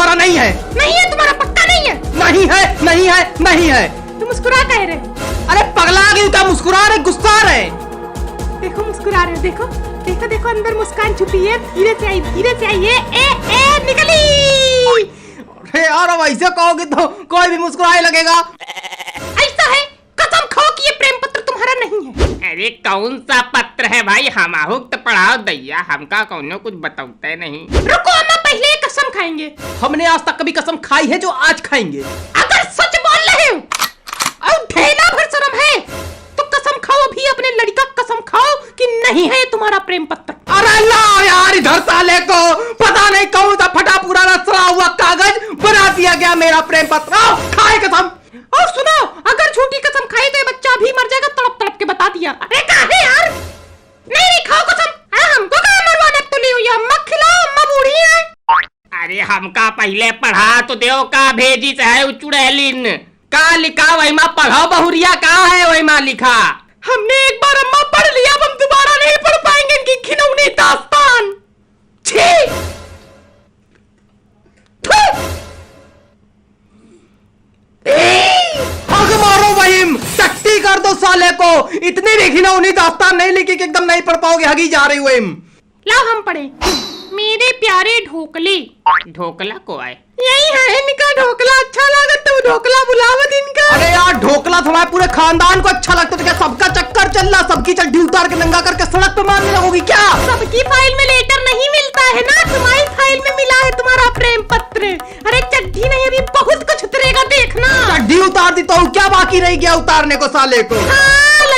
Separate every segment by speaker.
Speaker 1: तुम्हारा नहीं है।
Speaker 2: नहीं है तुम्हारा, पक्का नहीं है?
Speaker 1: नहीं है, नहीं है, नहीं है।
Speaker 2: तुम मुस्कुरा कह रहे?
Speaker 1: अरे पगला गई क्या? मुस्कुरा रहे, गुस्सा रहे।
Speaker 2: देखो मुस्कुरा रहे, देखो देखो देखो, अंदर मुस्कान छुपी है। धीरे से आई, धीरे से आई। ए निकली।
Speaker 1: अरे यार अब ऐसे कहोगे तो कोई भी मुस्कुराए लगेगा।
Speaker 2: ऐसा है, कसम खाओ कि ये प्रेम पत्र तुम्हारा नहीं है।
Speaker 3: अरे कौन सा पत्र है भाई? हम तो पढ़ाओ दैया, हमका कौनो कुछ बताते नहीं।
Speaker 2: रुको अम्मा, पहले कसम खाएंगे।
Speaker 1: हमने आज तक कभी कसम खाई है जो आज खाएंगे।
Speaker 2: अगर सच बोल रहे हो और ढेला भर शर्म है तो कसम खाओ, अभी अपने लड़का कसम खाओ कि नहीं है तुम्हारा प्रेम पत्र।
Speaker 1: अरे ला यार, इधर साले को पता नहीं कौन सा फटा पुराना सड़ा हुआ कागज बना दिया गया मेरा प्रेम पत्र। खाए कसम।
Speaker 2: और सुनो, अगर झूठी कसम खाई तो ये बच्चा भी मर जाएगा, तड़प तड़प के बता दिया। अरे काहे यार? नहीं खाओ कसम। हमको कहाँ मरवाने तुली हुई? अम्मा खिलाओ, अम्मा बूढ़ी है।
Speaker 3: अरे हमका पहले पढ़ा तो देव का भेजी है चुड़ैलिन का लिखा वही माँ पढ़ाओ। बहुरिया कहाँ है वही माँ लिखा?
Speaker 2: हमने एक बार अम्मा पढ़ लिया, अब हम दोबारा नहीं पढ़ पाएंगे इनकी घिनौनी दास्तान। छी!
Speaker 1: आग मारो वहीम, टट्टी कर दो साले को। इतनी भी घिनौनी दास्तान नहीं लिखी कि एकदम नहीं पढ़ पाओगे, हगी जा रही वहीम।
Speaker 2: लाओ हम पढ़े। मेरे प्यारे ढोकले।
Speaker 3: ढोकला को आए?
Speaker 2: यही है इनका ढोकला। अच्छा लगा तो ढोकला बुलावत इनका।
Speaker 1: अरे यार ढोकला तो हमारे पूरे खानदान को अच्छा लगता है। क्या सबका चक्कर चल रहा? सबकी चड्डी उतार के नंगा करके सड़क पे मारने लगोगी क्या?
Speaker 2: सबकी फाइल में लेटर नहीं मिलता है ना, तुम्हारी फाइल में मिला है तुम्हारा प्रेम पत्र। अरे चड्डी नहीं, अभी बहुत कुछ उतरेगा, देखना।
Speaker 1: चड्डी उतार दी तो क्या बाकी रह गया उतारने को साले को?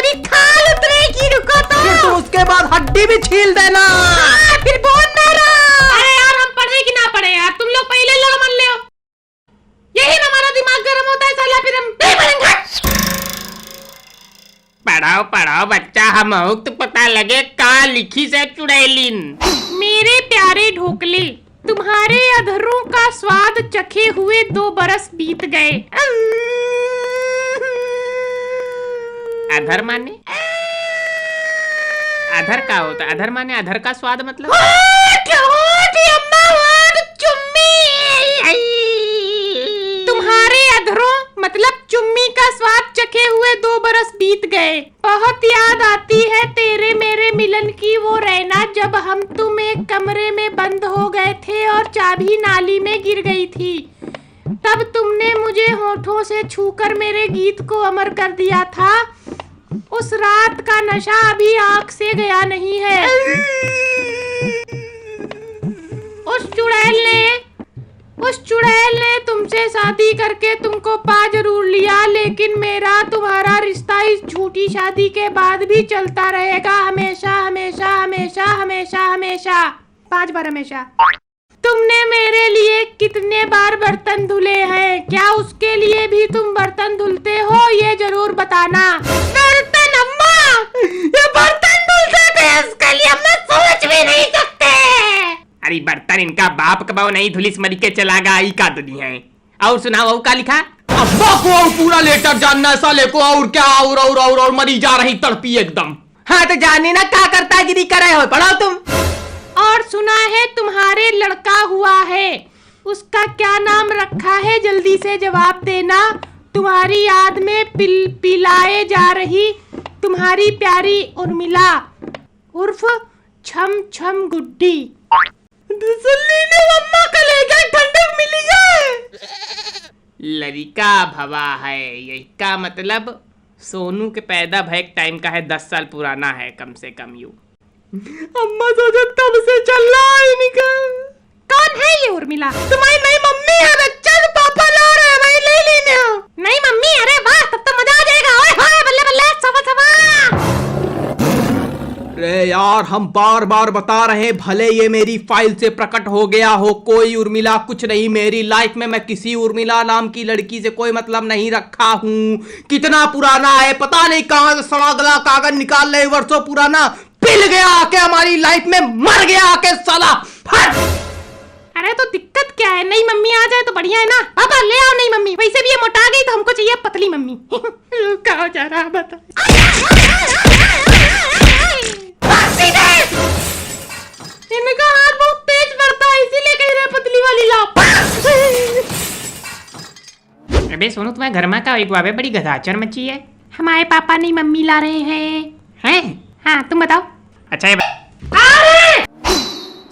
Speaker 2: अभी खाल उतरेगी, रुको तो।
Speaker 1: फिर तुम उसके बाद हड्डी भी छील देना।
Speaker 2: फिर बोल मेरा। अरे यार हम पढ़े कि ना पढ़े यार, तुम लोग पहले लड़ मन ले। यही ना हमारा दिमाग गर्म होता है साला, फिर हम नहीं पढ़ेंगे।
Speaker 3: पढ़ाओ पढ़ाओ बच्चा, हम तो पता लगे का लिखी से चुड़ैलिन।
Speaker 2: मेरे प्यारे ढोकले, तुम्हारे अधरों का स्वाद चखे हुए 2 बरस बीत गए।
Speaker 3: अधर माने? अधर का होता? अधर माने अधर का स्वाद मतलब?
Speaker 2: तुम्हारे अधरों मतलब चुम्मी का स्वाद चखे हुए 2 बरस बीत गए। बहुत याद आती है तेरे मेरे मिलन की वो रहना, जब हम तुम एक कमरे में बंद हो गए थे और चाबी नाली में गिर गई थी। तब तुमने मुझे होठों से छूकर मेरे गीत को अमर कर दिया था। उस रात का नशा अभी आंख से गया नहीं है। उस चुड़ैल ने तुमसे शादी करके तुमको पा जरूर लिया, लेकिन मेरा तुम्हारा रिश्ता इस झूठी शादी के बाद भी चलता रहेगा, हमेशा हमेशा हमेशा हमेशा हमेशा। 5 बार हमेशा। तुमने मेरे लिए कितने बार बर्तन धुले हैं? क्या उसके लिए भी तुम बर्तन धुलते हो? ये जरूर बताना। बर्तन अम्मा, ये बर्तन धुलते थे, इसके लिए हम सोच भी नहीं सकते।
Speaker 3: अरे बर्तन इनका बाप कबाओ नहीं धुलिस मरी के चला गया, ई का दुनिया है। और सुनाओ का लिखा?
Speaker 1: अब्बा को और पूरा लेटर जानना साले को। और क्या? और मरी जा रही तड़पी एकदम।
Speaker 3: हाँ तो जाने ना क्या करता गिरी करे हो, पढ़ाओ तुम।
Speaker 2: और सुना है तुम्हारे लड़का हुआ है, उसका क्या नाम रखा है? जल्दी से जवाब देना। तुम्हारी याद में पिलाए जा रही तुम्हारी प्यारी उर्मिला उर्फ छम छम गुड्डी। अम्मा का ले गए, ठंडक मिली है।
Speaker 3: लड़का भवा है, यही का मतलब सोनू के पैदा भय टाइम का है, 10 साल पुराना है कम से कम। यू
Speaker 2: अम्मा सोचो तब से चल रहा है इनका। कौन है ये उर्मिला? तुम्हारी नई मम्मी है बच्चा, तो पापा ला रहे हैं, वही ले लेने हो। नई मम्मी? अरे वाह, तब तो मजा आ जाएगा। ओए होए, बल्ले बल्ले, सवा सवा।
Speaker 1: अरे यार हम बार बार बता रहे हैं, भले ये मेरी फाइल से प्रकट हो गया हो, कोई उर्मिला कुछ नहीं। मेरी लाइफ में मैं किसी उर्मिला नाम की लड़की से कोई मतलब नहीं रखा हूँ। कितना पुराना है पता नहीं, कहां से सड़ा गला कागज निकाल रहे, वर्षों पुराना। पिल गया आके हमारी लाइफ में, मर गया आके साला।
Speaker 2: अरे तो दिक्कत क्या है? नई मम्मी आ जाए तो बढ़िया है ना। पापा ले आओ नई मम्मी, वैसे भी ये मोटा गई तो हमको चाहिए पतली मम्मी। कहाँ जा रहा बता। इनका हाथ बहुत तेज बढ़ता है, इसीलिए कह रहे पतली वाली लाओ।
Speaker 3: अबे सोनू, तुम्हारे घर में का एक बाबे बड़ी गधाचर मची है।
Speaker 2: हमारे पापा नहीं, मम्मी ला रहे हैं।
Speaker 3: हैं?
Speaker 2: हाँ तुम बताओ।
Speaker 3: अच्छा ये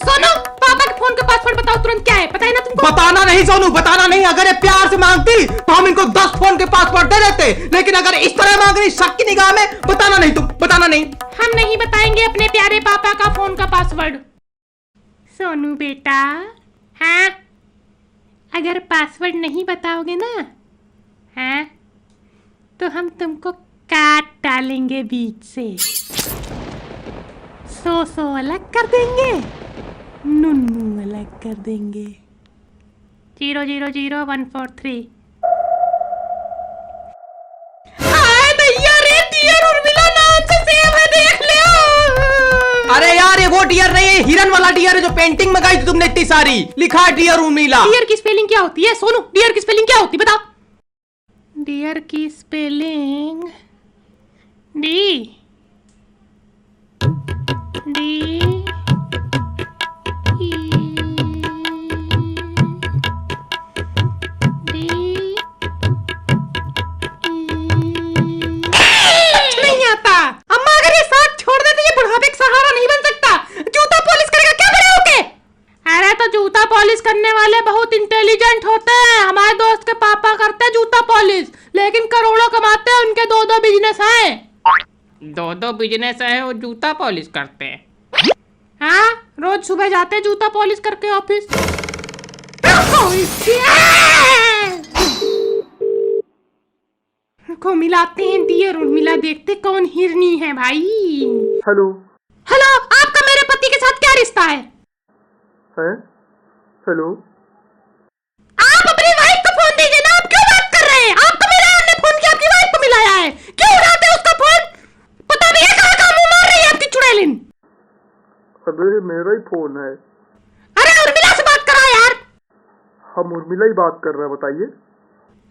Speaker 2: सोनू, पापा के फोन का पासवर्ड बताओ तुरंत। क्या है पता है ना तुमको?
Speaker 1: बताना नहीं सोनू, बताना नहीं। अगर ये प्यार से मांगती तो हम इनको 10 फोन के पासवर्ड दे देते, लेकिन अगर इस तरह मांग रही शक की निगाह में, बताना नहीं तुम, बताना नहीं।
Speaker 2: हम नहीं बताएंगे अपने प्यारे पापा का फोन का पासवर्ड। सोनू बेटा, हाँ अगर पासवर्ड नहीं बताओगे ना, हाँ तो हम तुमको काट डालेंगे बीच से। 100 अलग कर देंगे, नुन्नू अलग कर देंगे। 000143। भैया रे, डियर उर्मिला नाम से सेव है, देख ले।
Speaker 1: अरे यार, ये वो डियर नहीं है, हिरन वाला डियर है जो पेंटिंग में गई थी तुमने इतनी सारी। लिखा है डियर उर्मिला।
Speaker 2: डियर की स्पेलिंग क्या होती है सोनू? डियर की स्पेलिंग क्या होती है बताओ? डियर की स्पेलिंग डी डी नहीं आता। अम्मा अगर ये साथ छोड़ देती, ये बुढ़ापे का सहारा नहीं बन सकता। जूता पॉलिश करेगा क्या बड़े होके? अरे तो जूता पॉलिश करने वाले बहुत इंटेलिजेंट होते हैं। हमारे दोस्त के पापा करते हैं जूता पॉलिश, लेकिन करोड़ों कमाते हैं। उनके 2 बिजनेस हैं।
Speaker 3: 2 बिजनेस है, वो जूता पॉलिश करते हैं।
Speaker 2: हाँ, रोज सुबह जाते हैं जूता पॉलिश करके ऑफिस। को मिलाते हैं डियर उर्मिला, देखते कौन हिरनी है भाई।
Speaker 4: हेलो।
Speaker 2: हेलो, आपका मेरे पति के साथ क्या रिश्ता है?
Speaker 4: हेलो।
Speaker 2: आप अपनी वाइफ को फोन दीजिए ना। आप क्यों बात कर रहे हैं? आपको मेरा हमने फोन किया, आपकी वाइफ को मिलाया है। क्यों उठाते हैं उसका फोन? पता नहीं है कहाँ कहाँ मुंह मार रही है आपकी चुड़ैलिन।
Speaker 4: अबे मेरा ही फोन है।
Speaker 2: अरे उर्मिला से बात करा यार।
Speaker 4: हम उर्मिला ही बात कर रहे हैं, बताइए।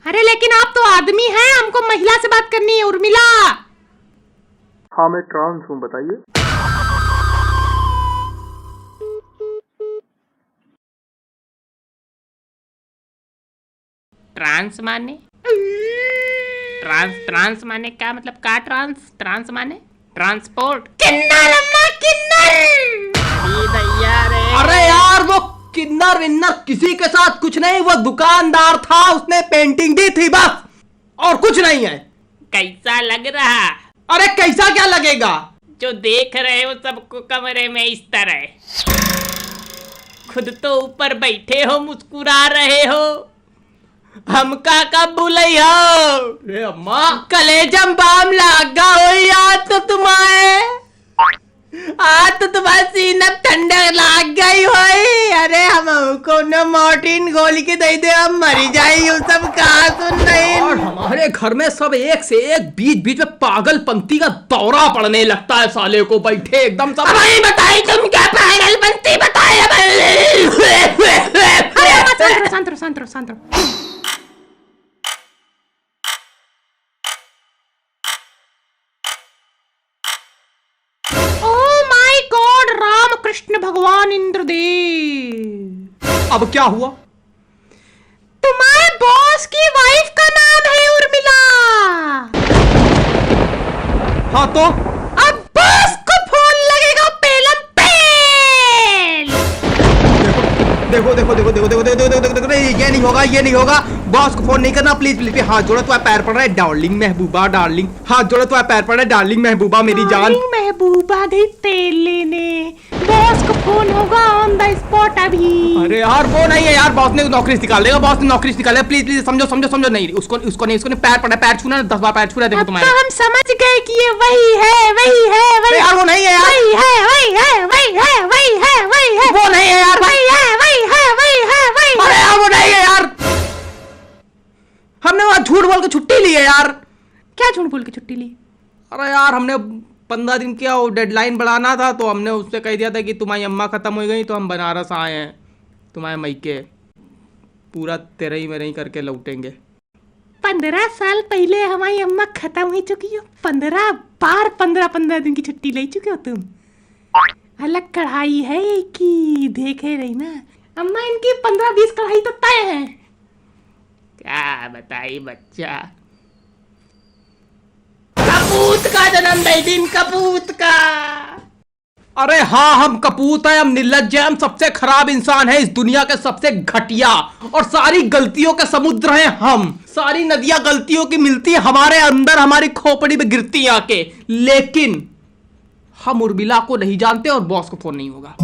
Speaker 2: अरे लेकिन आप तो आदमी हैं, हमको महिला से बात करनी है। उर्मिला।
Speaker 4: हाँ मैं ट्रांस हूँ, बताइए।
Speaker 3: ट्रांस माने? ट्रांस माने क्या मतलब? का ट्रांस माने ट्रांसपोर्ट।
Speaker 2: किन्नर अम्मा, किन्नर।
Speaker 3: भैया रे,
Speaker 1: अरे यार, वो किन्नर विन्नर किसी के साथ कुछ नहीं। वो दुकानदार था, उसने पेंटिंग दी थी बस, और कुछ नहीं है।
Speaker 3: कैसा लग रहा?
Speaker 1: अरे कैसा क्या लगेगा?
Speaker 3: जो देख रहे हो सबको कमरे में इस तरह, खुद तो ऊपर बैठे हो, मुस्कुरा रहे हो, हमका कब भूलई हो?
Speaker 1: अरे अम्मा, कलेजम बाम लागा हो याद तो तुम्हारे। आज तो तुम्हारे सीना ठंडा लाग गई हो। अरे हमको न मॉर्टिन गोली के दे दे, हम मरी जाए। सब कहा सुन नहीं। और हमारे घर में सब एक से एक बीच बीच में पागलपंती का दौरा पड़ने लगता है। साले को बैठे एकदम सब।
Speaker 3: भाई बताइए तुम क्या पागलपंती बताए?
Speaker 2: अरे शांत रहो। राम कृष्ण भगवान इंद्रदेव।
Speaker 1: अब क्या हुआ?
Speaker 2: तुम्हारे बॉस की वाइफ का नाम है उर्मिला।
Speaker 1: हाँ तो
Speaker 2: अब बॉस को फोन लगेगा पेलम पेल।
Speaker 1: देखो देखो देखो देखो देखो देखो देखो देखो देखो, ये नहीं होगा, ये नहीं होगा। बॉस को फोन नहीं करना, प्लीज प्लीज। हाथ जोड़ो, तुम्हारे पैर पड़ रहा है डार्लिंग महबूबा, डार्लिंग। हाथ जोड़ो, तुम्हारे पैर पड़ रहा है डार्लिंग महबूबा, मेरी जान।
Speaker 2: महबूबा गई तेल लेने। बॉस को फोन होगा ऑन द स्पॉट अभी।
Speaker 1: अरे यार वो नहीं है यार, बॉस ने नौकरी से निकाल देगा, बॉस ने नौकरी से निकालेगा। प्लीज प्लीज समझो समझो समझो। नहीं, उसको नहीं, पैर पड़ा, पैर छूना 10 बार पैर छू रहा है। देखो तुम्हारे।
Speaker 2: हम समझ गए कि ये वही है, वही है, वही
Speaker 1: यार वो नहीं है यार,
Speaker 2: वही है, वही है, वही है, वही है, वही है,
Speaker 1: वो नहीं है यार,
Speaker 2: वही है, वही है, वही है, वही है।
Speaker 1: अरे यार वो नहीं है यार। हमने वहां झूठ बोल के छुट्टी ली है यार।
Speaker 2: क्या झूठ बोल के छुट्टी ली?
Speaker 1: अरे यार हमने 15 दिन क्या वो डेडलाइन बढ़ाना था, तो हमने उससे कह दिया था कि तुम्हारी अम्मा खत्म हो गई तो हम बनारस आए हैं तुम्हारे मैके, पूरा तेरा ही मेरा ही करके लौटेंगे।
Speaker 2: 15 साल पहले हमारी अम्मा खत्म हो चुकी हो। 15 बार 15 दिन की छुट्टी ले चुके हो तुम। अलग कढ़ाई है कि देखे रही ना अम्मा, इनकी 15-20 कढ़ाई तो तय है।
Speaker 3: क्या बताई बच्चा। कपूत का जन्मदिन, कपूत का।
Speaker 1: अरे हाँ, हम कपूत हैं, हम निर्लज्ज हैं, हम सबसे खराब इंसान हैं, इस दुनिया के सबसे घटिया, और सारी गलतियों के समुद्र हैं हम। सारी नदियां गलतियों की मिलती है हमारे अंदर, हमारी खोपड़ी में गिरती आके। लेकिन हम उर्मिला को नहीं जानते और बॉस को फोन नहीं होगा।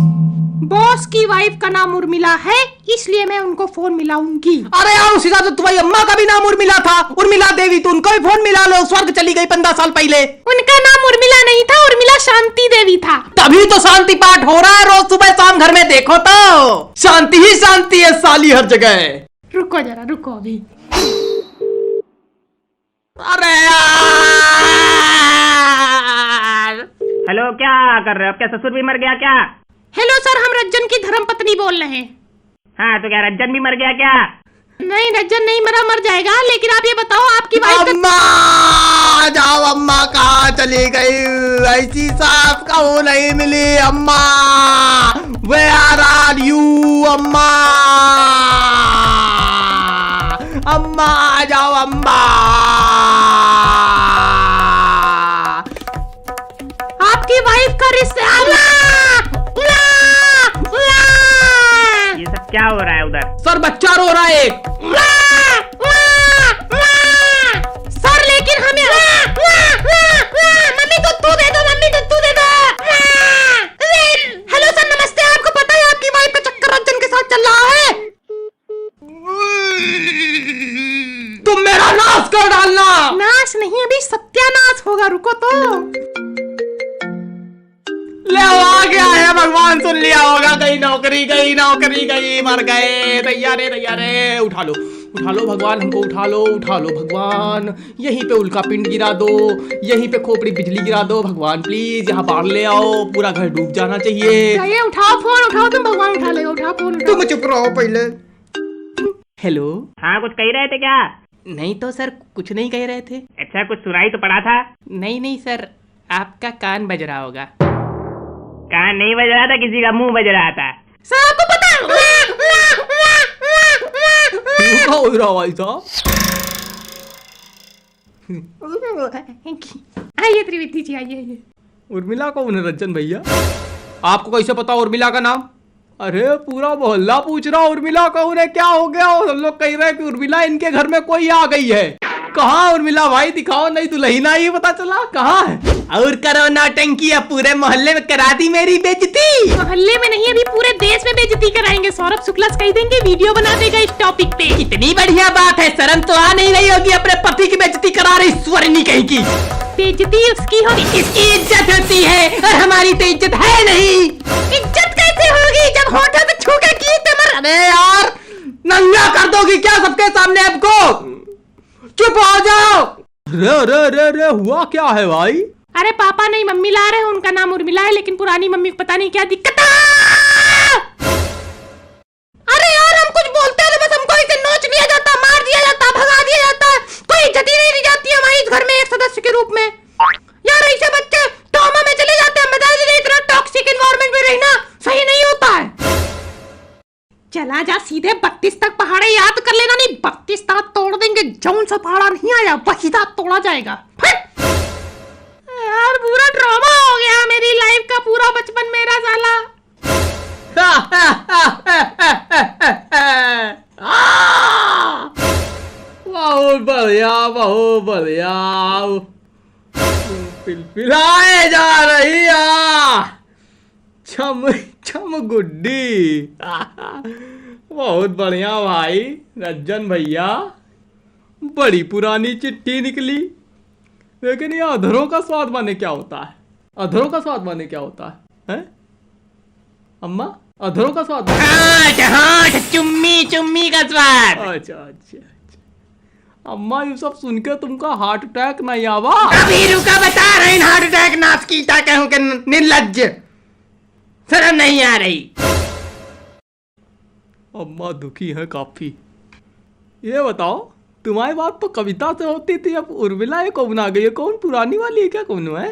Speaker 2: बॉस की वाइफ का नाम उर्मिला है, इसलिए मैं उनको फोन मिलाऊंगी।
Speaker 1: अरे यार, उसी तरह तो तुम्हारी अम्मा का भी नाम उर्मिला था, उर्मिला देवी, तो उनको भी फोन मिला लो, स्वर्ग चली गई 15 साल पहले।
Speaker 2: उनका नाम उर्मिला नहीं था, उर्मिला शांति देवी था।
Speaker 1: तभी तो शांति पाठ हो रहा है रोज सुबह शाम घर में, देखो तो शांति ही शांति है साली हर जगह।
Speaker 2: रुको जरा, रुको अभी।
Speaker 1: अरे यार,
Speaker 3: हेलो, क्या कर रहे हो? क्या ससुर भी मर गया क्या?
Speaker 2: हेलो सर, हम रज्जन की धर्मपत्नी बोल रहे हैं।
Speaker 3: हाँ, तो क्या रज्जन भी मर गया क्या?
Speaker 2: नहीं, रज्जन नहीं मरा, मर जाएगा। लेकिन आप ये बताओ, आपकी वाइफ
Speaker 1: अम्मा जाओ, अम्मा कहाँ चली गई? ऐसी सास कहो नहीं मिली अम्मा। Where are you अम्मा? अम्मा आ जाओ अम्मा।
Speaker 2: आपकी वाइफ का रिश्ता।
Speaker 3: ये सब क्या हो रहा है उधर?
Speaker 1: सर, बच्चा रो रहा है एक।
Speaker 2: सर लेकिन हमें मम्मी दूध दे दो, मम्मी दूध दे दो। हेलो सर, नमस्ते। आपको पता है आपकी वाइफ का चक्कर रज्जन के साथ चल रहा है।
Speaker 1: तुम मेरा नाश कर डालना।
Speaker 2: नाश नहीं, अभी सत्यानाश होगा, रुको तो।
Speaker 1: ले आ गया है भगवान, सुन लिया होगा, कहीं नौकरी गई, नौकरी गई, मर गए। तैयारे तैयारे, उठा लो भगवान, हमको उठा लो भगवान। यहीं पे उल्का पिंड गिरा दो, यहीं पे खोपड़ी बिजली गिरा दो भगवान, प्लीज यहाँ बाढ़ ले आओ, पूरा घर डूब जाना चाहिए।
Speaker 2: चाहिए, उठाओ फोन, उठाओ, तुम भगवान उठा ले, उठाओ फोन।
Speaker 1: तुम चुप रहो पहले। हेलो।
Speaker 3: हाँ, कुछ कह रहे थे क्या?
Speaker 1: नहीं तो सर, कुछ नहीं कह रहे थे।
Speaker 3: अच्छा, कुछ सुनाई तो पड़ा था।
Speaker 1: नहीं सर, आपका कान बज रहा होगा।
Speaker 3: कान नहीं बज रहा था, किसी का मुंह बज रहा था।
Speaker 2: सर आपको पता
Speaker 1: हो रहा भाई साहब।
Speaker 2: आइए त्रिवेदी जी, आइए।
Speaker 1: उर्मिला कौन है रंजन भैया? आपको कैसे पता उर्मिला का नाम? अरे पूरा मोहल्ला पूछ रहा उर्मिला कौन है, क्या हो गया? और हम लोग कह रहे हैं कि उर्मिला इनके घर में कोई आ गई है। कहाँ उर्मिला भाई, दिखाओ, नहीं दुल्हन आई पता चला, कहाँ है? और करो नौटंकी, अब पूरे मोहल्ले में करा दी मेरी बेइज्जती।
Speaker 2: मोहल्ले में नहीं, अभी पूरे देश में बेइज्जती कराएंगे। सौरभ शुक्ला कह देंगे, वीडियो बना देगा इस टॉपिक पे।
Speaker 1: इतनी बढ़िया बात है, शर्म तो आ नहीं रही होगी, अपने पति की बेइज्जती करा रही स्वरनी कहीं की।
Speaker 2: बेइज्जती उसकी होगी,
Speaker 1: इसकी इज्जत होती है और हमारी तो इज्जत है नहीं।
Speaker 2: इज्जत कैसे होगी जब होठों पे छू के की तमर।
Speaker 1: अरे यार, नंगा कर दोगी क्या सबके सामने आपको? चुप हो जाओ। रे हुआ क्या है भाई?
Speaker 2: अरे पापा नहीं, मम्मी ला रहे हैं, उनका नाम उर्मिला है, लेकिन पुरानी मम्मी को पता नहीं क्या दिक्कत है। अरे यार, हम कुछ बोलते हैं तो बस हमको इसे नोच लिया जाता, मार दिया जाता, भगा दिया जाता, कोई इज्जत ही नहीं दी जाती हमारे इस घर में एक सदस्य के रूप में। यार ऐसे बच्चे ट्रॉमा में चले जाते हैं, बता दीजिए, इतना टॉक्सिक एनवायरनमेंट में रहना सही नहीं होता है। चला जा सीधे 32 तक पहाड़े याद कर लेना, नहीं 32 दांत तोड़ देंगे, जौन सा पहाड़ा नहीं आया वही दांत तोड़ा जाएगा। यार पूरा ड्रामा हो गया, मेरी लाइफ का पूरा बचपन मेरा साला।
Speaker 1: बहुत बढ़िया, बहुत बढ़िया। पिलपिलाए जा रही छम छम गुड्डी। बहुत बढ़िया भाई रंजन भैया, बड़ी पुरानी चिट्ठी निकली। लेकिन ये अधरों का स्वाद माने क्या होता है? अधरों का स्वाद माने क्या होता है, हैं? अम्मा, अधरों का स्वाद?
Speaker 3: हाँ, चुम्मी चुम्मी का स्वाद।
Speaker 1: अच्छा। अम्मा, ये सब सुन के तुमका हार्ट अटैक नहीं आवा?
Speaker 3: अभी रुका, बता रहे हैं, हार्ट अटैक नाश की कहूँ के निर्लज्ज, शर्म नहीं आ रही।
Speaker 1: अम्मा दुखी है काफी। ये बताओ, तुम्हारी बात तो कविता से होती थी, अब उर्मिला ये कौन आ गई है? कौन पुरानी वाली है क्या? कौन है?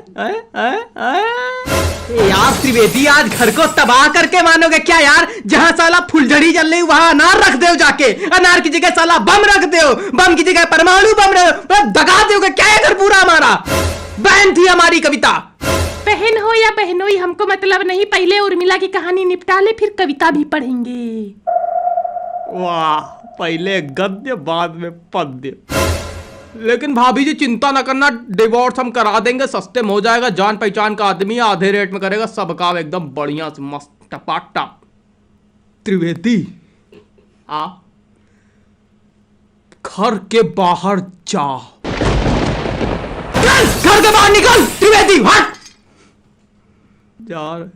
Speaker 1: यार त्रिवेदी, आज घर को तबाह करके मानोगे क्या यार? जहां साला फुलझड़ी जल रही वहां अनार रख दो जाके, अनार की जगह साला बम रख दो, बम की जगह परमाणु बम दगा दोगे क्या? है घर पूरा हमारा। बहन थी हमारी कविता।
Speaker 2: बहन हो या बहनोई हमको मतलब नहीं, पहले उर्मिला की कहानी निपटा ले, फिर कविता भी पढ़ेंगे।
Speaker 1: वाह, पहले गद्य बाद में पद्य। लेकिन भाभी जी चिंता ना करना, डिवोर्स हम करा देंगे, सस्ते में हो जाएगा। जान पहचान का आदमी है, आधे रेट में करेगा सब काम एकदम बढ़िया से मस्त टपाटप। त्रिवेदी आ घर के बाहर जा, घर के बाहर निकल त्रिवेदी, हट यार।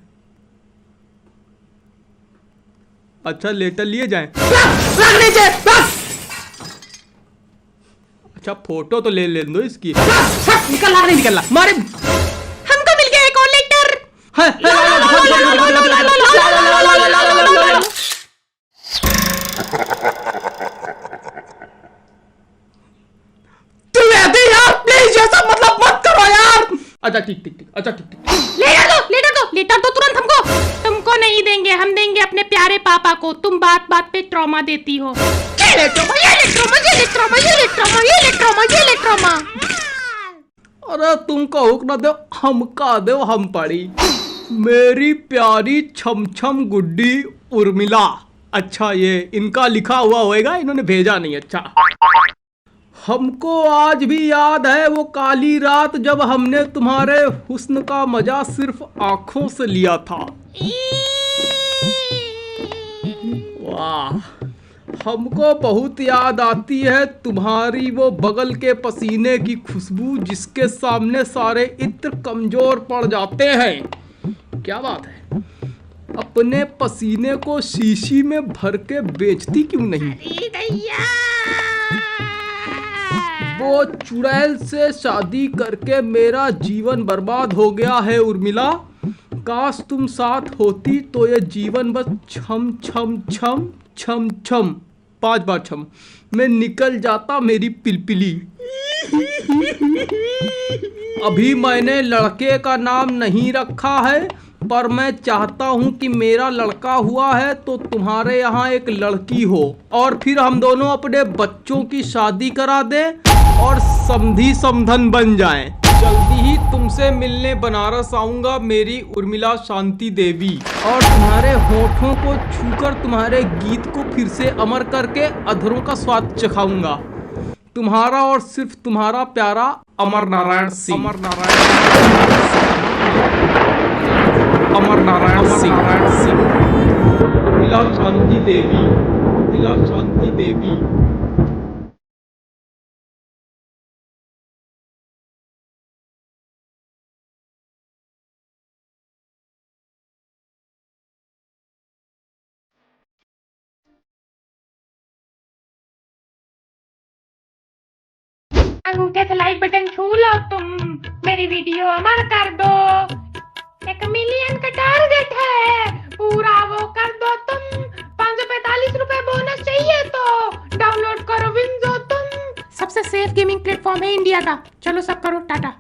Speaker 1: अच्छा लेटर लिए जाएं। अच्छा फोटो तो ले दो इसकी। निकल रहा नहीं, निकल रहा मारे।
Speaker 2: हमको मिल गया एक और लेटर।
Speaker 1: प्लीज ये सब मतलब मत करो यार। अच्छा ठीक, अच्छा ठीक।
Speaker 2: लेटर दो तुरंत हमको। तुमको नहीं देंगे, हम देंगे अपने प्यारे पापा को। तुम बात बात पे ट्रॉमा देती हो।
Speaker 1: अरे तुम कहो ना दो, हम का दो, हम पड़ी। मेरी प्यारी छम गुड्डी उर्मिला। अच्छा ये इनका लिखा हुआ होएगा, इन्होंने भेजा नहीं। अच्छा हमको आज भी याद है वो काली रात जब हमने तुम्हारे हुस्न का मजा सिर्फ आंखों से लिया था। वाह, हमको बहुत याद आती है तुम्हारी वो बगल के पसीने की खुशबू, जिसके सामने सारे इत्र कमजोर पड़ जाते हैं। क्या बात है, अपने पसीने को शीशी में भर के बेचती क्यों नहीं? वो चुड़ैल से शादी करके मेरा जीवन बर्बाद हो गया है उर्मिला। काश तुम साथ होती तो ये जीवन बस छम छम छम छम छम 5 बार छम में निकल जाता मेरी पिलपिली। अभी मैंने लड़के का नाम नहीं रखा है, पर मैं चाहता हूं कि मेरा लड़का हुआ है तो तुम्हारे यहाँ एक लड़की हो, और फिर हम दोनों अपने बच्चों की शादी करा दें और समधी समधन बन जाएं। जल्दी ही तुमसे मिलने बनारस आऊंगा मेरी उर्मिला शांति देवी, और तुम्हारे होठों को छूकर तुम्हारे गीत को फिर से अमर करके अधरों का स्वाद चखाऊंगा। तुम्हारा और सिर्फ तुम्हारा प्यारा अमर नारायण सिंह। अमर नारायण सिंह। उर्मिला शांति देवी, उर्मिला शांति देवी।
Speaker 2: अंगूठे से लाइक बटन छू लो, तुम मेरी वीडियो अमर कर दो। 1 मिलियन का टारगेट है, पूरा वो कर दो तुम। 545 रुपए बोनस चाहिए तो डाउनलोड करो विंजो तुम। सबसे सेफ गेमिंग प्लेटफॉर्म है इंडिया का। चलो सब करो, टाटा।